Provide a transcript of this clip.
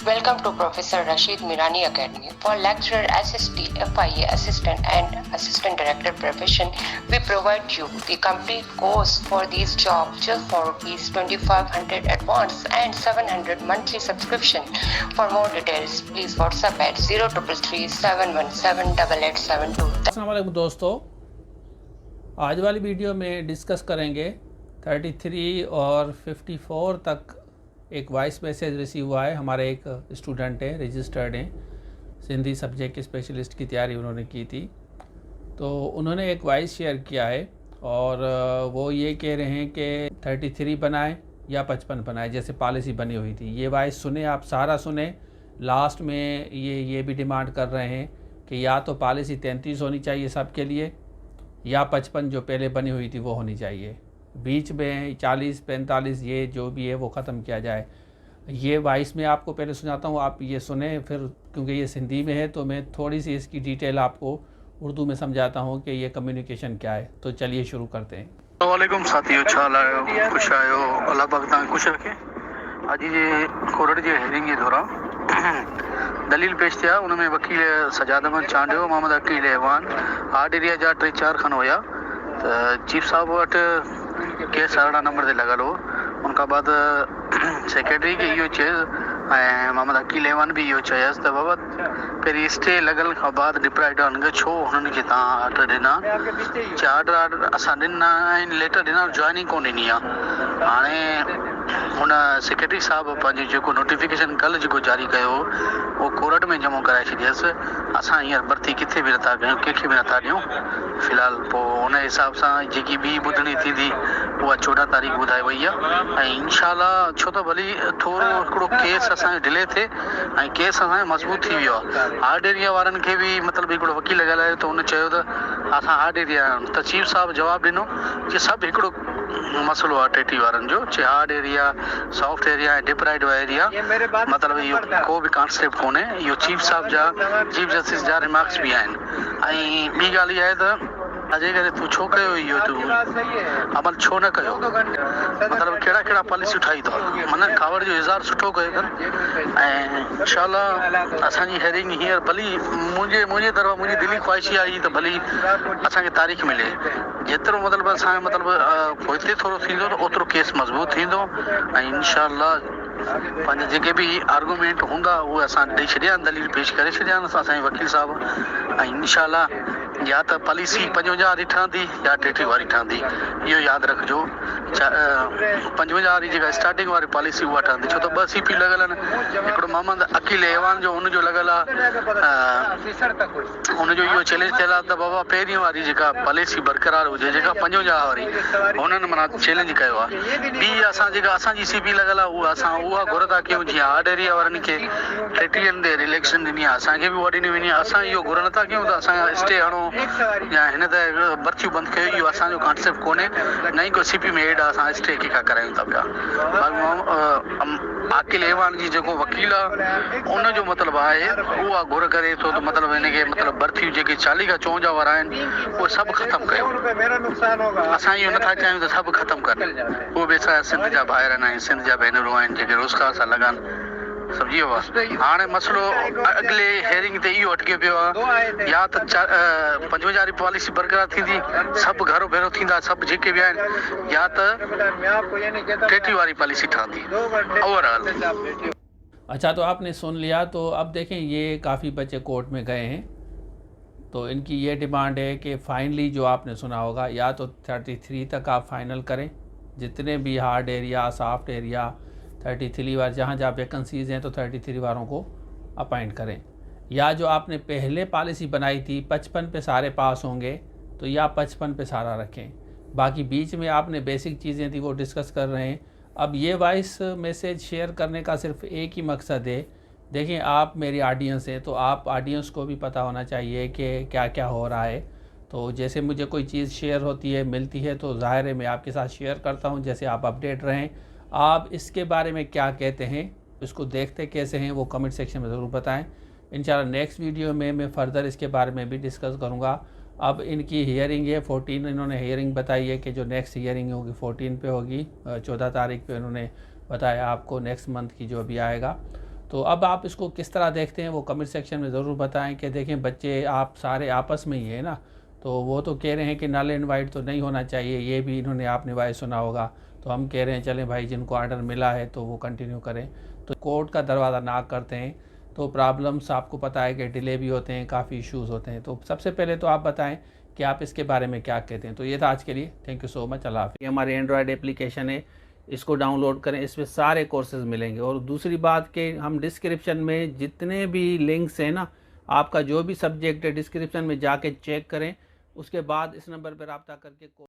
Welcome to Professor Rashid Mirani Academy. For lecturer, SST, FIA assistant and assistant director profession, we provide you the complete course for these jobs just for rupees 2500 advance and 700 monthly subscription. For more details, please WhatsApp at 0333 717 8872. अस्सलाम वालेकुम दोस्तों, आज वाली video में discuss करेंगे 33 और 54 तक एक वॉइस मैसेज रिसीव हुआ है। हमारे एक स्टूडेंट हैं, रजिस्टर्ड हैं, सिंधी सब्जेक्ट के स्पेशलिस्ट की तैयारी उन्होंने की थी, तो उन्होंने एक वॉइस शेयर किया है और वो ये कह रहे हैं कि 33 बनाए या 55 बनाए जैसे पॉलिसी बनी हुई थी। ये वॉइस सुने, आप सारा सुने। लास्ट में ये भी डिमांड कर रहे हैं कि या तो पॉलिसी 33 होनी चाहिए सबके लिए या 55 जो पहले बनी हुई थी वो होनी चाहिए। बीच में 40 45 ये जो भी है वो ख़त्म किया जाए। ये वॉइस में आपको पहले सुनाता हूँ, आप ये सुने, फिर क्योंकि ये सिंधी में है तो मैं थोड़ी सी इसकी डिटेल आपको उर्दू में समझाता हूँ कि ये कम्युनिकेशन क्या है। तो चलिए शुरू करते हैं। वालेकुम साथियों, छाल आयो, खुश आयो, अल्लाह पाक तव्हां खुश रखे। अॼु जे कोर्ट जे हेयरिंग जे दौरान दलील पेश थिया, उन में वकील सजाद अहमद चांडियो, मोहम्मद अकील एवान, हार्ड एरिया जा 3-4 खन हुया। त चीफ साहब वटि केस 18 नंबर ते लॻल हो। उनखां बाद सेक्रेटरी खे इहो चयुसि ऐं मोहम्मद अकील एवान बि इहो चयसि त बाबा पहिरीं स्टे लॻल खां बाद डिप्राइड आहिनि, छो हुननि खे तव्हां ऑर्डर ॾिना? ऑर्डर असां ॾिना आहिनि, लेटर ॾिना, जॉइनिंग कोन ॾिनी आहे। हाणे हुन सेक्रेटरी साहिबु पंहिंजो जेको नोटिफिकेशन कल्ह जेको जारी कयो उहो कोर्ट में जमो कराए छॾियसि। असां हींअर भर्ती किथे बि नथा कयूं, कंहिंखे बि नथा ॾियूं फ़िलहाल। पोइ हुन हिसाब सां जेकी ॿी ॿुधणी थींदी उहा 14 तारीख़ ॿुधाई वई आहे। ऐं इनशाला छो त भली थोरो हिकिड़ो केस असांजो डिले थिए ऐं केस असांजो मज़बूत थी वियो आहे। हार्ड एरिया वारनि खे बि मतिलबु हिकिड़ो वकील ॻाल्हायो त हुन चयो त असां हार्ड एरिया आहियूं। त चीफ साहिबु जवाबु ॾिनो कि सभु हिकिड़ो मसइलो आहे 33 वारनि जो, चे हार्ड एरिया, सॉफ्ट एरिया ऐं डिप्राइड एरिया, मतिलबु इहो को बि कॉन्सेप्ट कोन्हे। इहो चीफ साहिब जा, चीफ जस्टिस जा रिमार्क्स बि आहिनि। ऐं ॿी ॻाल्हि इहा आहे त अॼु करे तूं छो कयो इहो, तूं अमल छो न कयो, मतिलबु कहिड़ा कहिड़ा पॉलिसी ठाही अथव, माना कावड़ जो इज़हार सुठो कयो अथनि। ऐं इंशाल्लाह असांजी हेयरिंग हींअर भली मुंहिंजे तरफ़ मुंहिंजी दिली ख़्वाहिशी आहे त भली असांखे तारीख़ मिले। जेतिरो मतिलबु असांजो मतिलबु पोइ थोरो थींदो त ओतिरो केस मज़बूत थींदो ऐं इंशाल्लाह पंहिंजे जेके बि आर्गूमेंट हूंदा उहे असां ॾेई छॾिया आहिनि, दलील पेश करे छॾिया आहिनि असांजे वकील साहिबु। ऐं इंशाल्लाह या त पॉलिसी 55 वारी ठहंदी या 33 वारी ठहंदी, इहो यादि रखिजो। 55 वारी जेका स्टार्टिंग वारी पॉलिसी उहा ठहंदी, छो त 2 CP लॻल आहिनि। हिकिड़ो मोहम्मद अकील एवान जो हुनजो लॻल आहे, हुनजो इहो चैलेंज थियल आहे त बाबा पहिरीं वारी जेका पॉलिसी बरक़रार हुजे, जेका 55 वारी, हुननि माना चैलेंज कयो आहे। ॿी असां जेका असांजी CP लॻल आहे उहा घुर था कयूं, जीअं हार्ड एरिया वारनि खे 30 ते रिलेक्शन ॾिनी आहे, असांखे बि उहा ॾिनी वञे। असां इहो घुर नथा कयूं त असांजा स्टे हणो या हिन ते भर्तियूं बंदि कयो, इहो असांजो कॉन्सेप्ट कोन्हे। न ई को CP में एड असां स्टे कंहिंखां करायूं था पिया। आकिल एवान जी जेको वकील आहे उनजो मतिलबु आहे उहा घुर करे थो त मतिलबु हिनखे मतिलबु भर्तियूं जेके 40 खां 54 वारा आहिनि उहे सभु ख़तमु कयो। असां इहो नथा चाहियूं त सभु ख़तमु कनि। उहे बि असांजा सिंध जा भाइर आहिनि, सिंध जा भेनरूं आहिनि जेके रोज़गार सां लॻनि, सम्झी वियो आहे। हाणे मसइलो अॻिले हेयरिंग ते इहो अटके पियो आहे, या त 55 वारी पॉलिसी बरक़रार थींदी, सभु घरो भेरो थींदा, सभु जेके बि आहिनि, या त 33 वारी पॉलिसी ठहंदी ओवरऑल। अच्छा, तो आपने सुन लिया। तो अब देखें, ये काफ़ी बच्चे कोर्ट में गए हैं, तो इनकी ये डिमांड है कि फाइनली जो आपने सुना होगा, या तो 33 तक आप फाइनल करें, जितने भी हार्ड एरिया, सॉफ्ट एरिया, 33 वार जहाँ जहाँ वैकेंसीज़ हैं तो 33 वालों को अपॉइंट करें, या जो आपने पहले पॉलिसी बनाई थी 55 पे सारे पास होंगे तो या 55 पे सारा रखें। बाकी बीच में आपने बेसिक चीज़ें थी वो डिस्कस कर रहे हैं। अब ये वॉइस मैसेज शेयर करने का सिर्फ एक ही मकसद है, देखिए आप मेरी ऑडियंस हैं तो आप ऑडियंस को भी पता होना चाहिए कि क्या क्या हो रहा है। तो जैसे मुझे कोई चीज़ शेयर होती है, मिलती है, तो ज़ाहिर है मैं आपके साथ शेयर करता हूँ, जैसे आप अपडेट रहें। आप इसके बारे में क्या कहते हैं, इसको देखते कैसे हैं, वो कमेंट सेक्शन में ज़रूर बताएं। इंशाल्लाह नेक्स्ट वीडियो में मैं फ़र्दर इसके बारे में भी डिस्कस करूँगा। अब इनकी हियरिंग है 14, इन्होंने हियरिंग बताई है कि जो नेक्स्ट हियरिंग होगी 14 पे होगी, 14 तारीख पे इन्होंने बताया आपको, नेक्स्ट मंथ की जो भी आएगा। तो अब आप इसको किस तरह देखते हैं वो कमेंट सेक्शन में ज़रूर बताएं कि देखें बच्चे आप सारे आपस में ही है ना, तो वो तो कह रहे हैं कि नल इनवाइट तो नहीं होना चाहिए, ये भी इन्होंने आपने वाइस सुना होगा। तो हम कह रहे हैं चलें भाई जिनको आर्डर मिला है तो वो कंटिन्यू करें। तो कोर्ट का दरवाज़ा ना करते हैं तो प्रॉब्लम्स आपको पता है कि डिले भी होते हैं, काफ़ी इश्यूज़ होते हैं। तो सबसे पहले तो आप बताएं कि आप इसके बारे में क्या कहते हैं। तो ये था आज के लिए, थैंक यू सो मच, अल्लाह हाफ़िज़। ये हमारी एंड्रॉयड एप्लीकेशन है, इसको डाउनलोड करें, इसमें सारे कोर्सेज़ मिलेंगे। और दूसरी बात कि हम डिस्क्रिप्शन में जितने भी लिंक्स हैं ना, आपका जो भी सब्जेक्ट है डिस्क्रिप्शन में जाके चेक करें, उसके बाद इस नंबर पर रब्ता करके